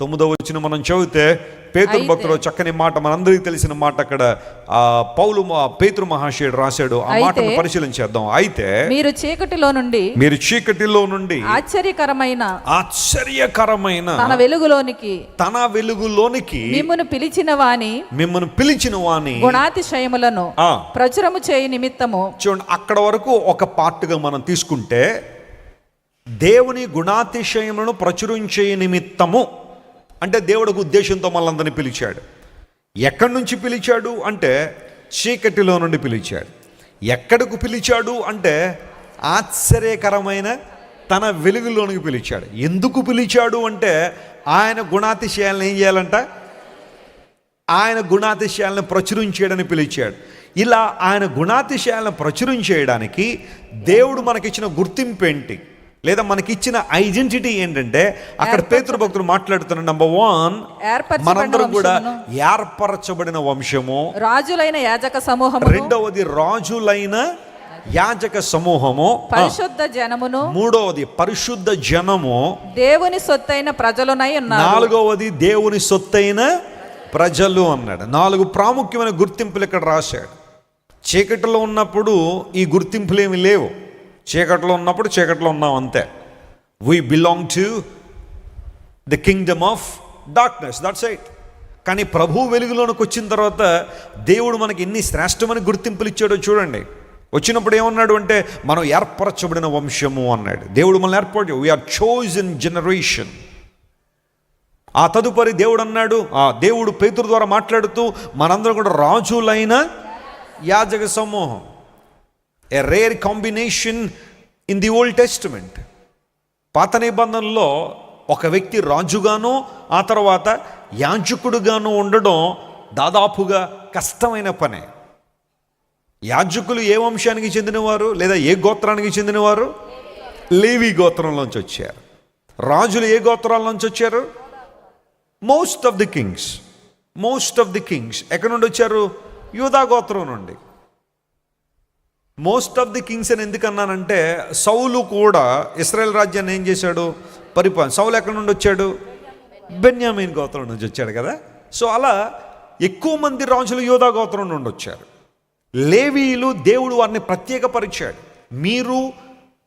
9వ వచనం మనం చదివితే పేతురు భక్తుడు చక్కని మాట, మనందరికీ తెలిసిన మాట అక్కడ పేతురు మహాశయుడు రాశాడు. ఆ మాటను పరిశీలించేద్దాం. అయితే మీరు చీకటిలో నుండి ఆశ్చర్యకరమైన తన వెలుగులోనికి మిమ్మును పిలిచిన వాని గుణాతిశయములను ప్రచురము చేయ నిమిత్తము. చూడండి, అక్కడ వరకు ఒక పార్ట్గా మనం తీసుకుంటే దేవుని గుణాతిశయములను ప్రచురించే నిమిత్తము అంటే దేవుడికి ఉద్దేశంతో మళ్ళందరినీ పిలిచాడు. ఎక్కడి నుంచి పిలిచాడు అంటే చీకటిలో నుండి పిలిచాడు. ఎక్కడకు పిలిచాడు అంటే ఆశ్చర్యకరమైన తన వెలుగులోనికి పిలిచాడు. ఎందుకు పిలిచాడు అంటే ఆయన గుణాతిశయాలను ఏం చేయాలంట, ఆయన గుణాతిశయాలను ప్రచురించేయడానికి పిలిచాడు. ఇలా ఆయన గుణాతిశయాలను ప్రచురించేయడానికి దేవుడు మనకిచ్చిన గుర్తింపు ఏంటి, లేదా మనకిచ్చిన ఐడెంటిటీ ఏంటంటే అక్కడ పేతురు భక్తుడు మాట్లాడుతున్న నంబర్ 1, మనందరం కూడా ఏర్పరచబడిన వంశము, రాజులైన యాజక సమూహము, రెండవది రాజులైన యాజక సమూహము, పరిశుద్ధ జనమును, మూడవది పరిశుద్ధ జనము, దేవుని సొత్తైన ప్రజలునై ఉన్నారు, నాలుగవది దేవుని సొత్తైన ప్రజలు అన్నాడు. 4 ప్రాముఖ్యమైన గుర్తింపులు ఇక్కడ రాశాడు. చీకటిలో ఉన్నప్పుడు ఈ గుర్తింపులు ఏమి లేవు. చీకట్లో ఉన్నప్పుడు చీకట్లో ఉన్నాం అంతే. We belong to the Kingdom of darkness, that's it. కానీ ప్రభు వెలుగులోనికి వచ్చిన తర్వాత దేవుడు మనకి ఎన్ని శ్రేష్టమైన గుర్తింపులు ఇచ్చాడో చూడండి. వచ్చినప్పుడు ఏమన్నాడు అంటే మనం ఏర్పరచబడిన వంశము అన్నాడు. దేవుడు మనల్ని ఏర్పరచు, వీఆర్ చోజన్ జనరేషన్. ఆ తదుపరి దేవుడు అన్నాడు, దేవుడు పేతురు ద్వారా మాట్లాడుతూ మనందరం కూడా రాజులైన యాజక సమూహం. A rare combination in the Old Testament. పాత నిబంధనలో ఒక వ్యక్తి రాజుగాను ఆ తర్వాత యాజకుడుగాను ఉండడం దాదాపుగా కష్టమైన పనే. యాజకులు ఏ వంశానికి చెందినవారు లేదా ఏ గోత్రానికి చెందినవారు? లేవి గోత్రంలోంచి వచ్చారు. రాజులు ఏ గోత్రాల నుంచి వచ్చారు? మోస్ట్ ఆఫ్ ది కింగ్స్ ఎక్కడి నుండి వచ్చారు? యూదా గోత్రం నుండి. మోస్ట్ ఆఫ్ ది కింగ్స్ అని ఎందుకన్నానంటే సౌలు కూడా ఇశ్రాయేల్ రాజ్యాన్ని ఏం చేశాడు? సౌలు ఎక్కడి నుండి వచ్చాడు? బెన్యామీన్ గోత్రం నుంచి వచ్చాడు కదా. సో అలా ఎక్కువ మంది రాజులు యూదా గోత్రం నుండి వచ్చారు. లేవీయులు దేవుడు వారిని ప్రత్యేకపరిచాడు. మీరు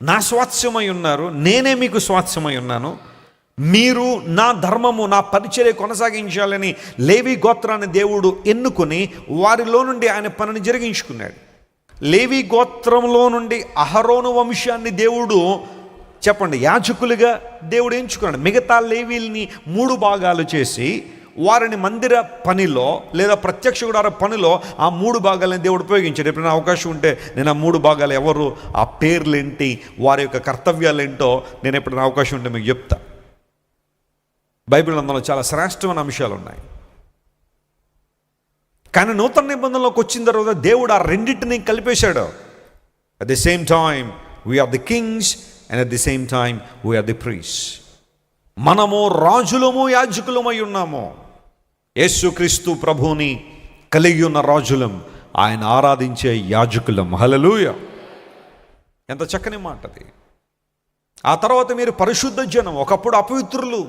నా స్వాస్థ్యమై ఉన్నారు, నేనే మీకు స్వాస్థ్యమై ఉన్నాను, మీరు నా ధర్మము నా పరిచర్య కొనసాగించాలని లేవీ గోత్రాన్ని దేవుడు ఎన్నుకొని వారిలో నుండి ఆయన పనిని జరిగించుకున్నాడు. లేవి గోత్రంలో నుండి అహరోను వంశాన్ని దేవుడు చెప్పండి యాజకులుగా దేవుడు ఎంచుకున్నాడు. మిగతా లేవీల్ని 3 భాగాలు చేసి వారిని మందిర పనిలో లేదా ప్రత్యక్ష గుడార పనిలో ఆ 3 భాగాలని దేవుడు ఉపయోగించాడు. ఎప్పుడైనా అవకాశం ఉంటే నేను ఆ 3 భాగాలు ఎవరు, ఆ పేర్లేంటి, వారి యొక్క కర్తవ్యాలు ఏంటో నేను ఎప్పుడైనా అవకాశం ఉంటే మీకు చెప్తా. బైబిల్ అందులో చాలా శ్రేష్టమైన అంశాలు ఉన్నాయి. కానీ నూతన నిబంధనలోకి వచ్చిన తర్వాత దేవుడు ఆ రెండింటిని కలిపేశాడు. At the same time we are the kings and at the same time we are the priest. మనము రాజులము యాజకులమై ఉన్నాము. యేసుక్రీస్తు ప్రభువుని కలిగి ఉన్న రాజులం, ఆయన ఆరాధించే యాజకులం. హల్లెలూయా! ఎంత చక్కని మాట అది. ఆ తర్వాత మీరు పరిశుద్ధ జనం. ఒకప్పుడు అపవిత్రులు,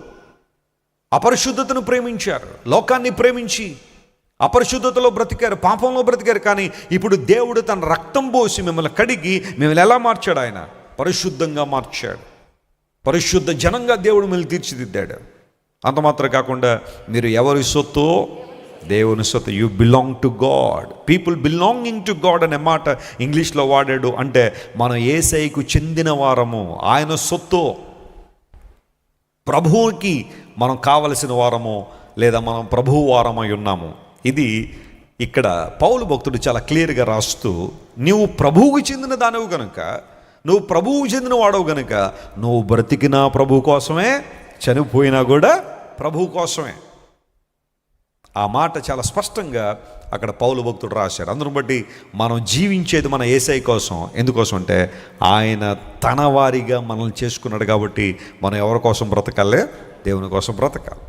అపరిశుద్ధతను ప్రేమించారు, లోకాన్ని ప్రేమించి అపరిశుద్ధతలో బ్రతికారు, పాపంలో బ్రతికారు. కానీ ఇప్పుడు దేవుడు తన రక్తం పోసి మిమ్మల్ని కడిగి మిమ్మల్ని ఎలా మార్చాడు? ఆయన పరిశుద్ధంగా మార్చాడు. పరిశుద్ధ జనంగా దేవుడు మిమ్మల్ని తీర్చిదిద్దాడు. అంత మాత్రం కాకుండా మీరు ఎవరి సొత్తు? దేవుని సొత్తు. You belong to God. People belonging to God అనే మాట ఇంగ్లీష్లో వాడాడు. అంటే మనం యేసయ్యకు చెందిన వారము, ఆయన సొత్తు. ప్రభువుకి మనం కావలసిన వారము లేదా మనం ప్రభువు వారమై ఉన్నాము. ఇది ఇక్కడ పౌలు భక్తుడు చాలా క్లియర్గా రాస్తూ, నువ్వు ప్రభువుకు చెందిన దానవు గనుక, నువ్వు ప్రభువు చెందిన వాడవు గనుక నువ్వు బ్రతికినా ప్రభు కోసమే, చనిపోయినా కూడా ప్రభు కోసమే. ఆ మాట చాలా స్పష్టంగా అక్కడ పౌలు భక్తుడు రాశాడు. అందును బట్టి మనం జీవించేది మన యేసయ్య కోసం. ఎందుకోసం అంటే ఆయన తన వారిగా మనల్ని చేసుకున్నాడు కాబట్టి మనం ఎవరి కోసం బ్రతకాలే? దేవుని కోసం బ్రతకాలి.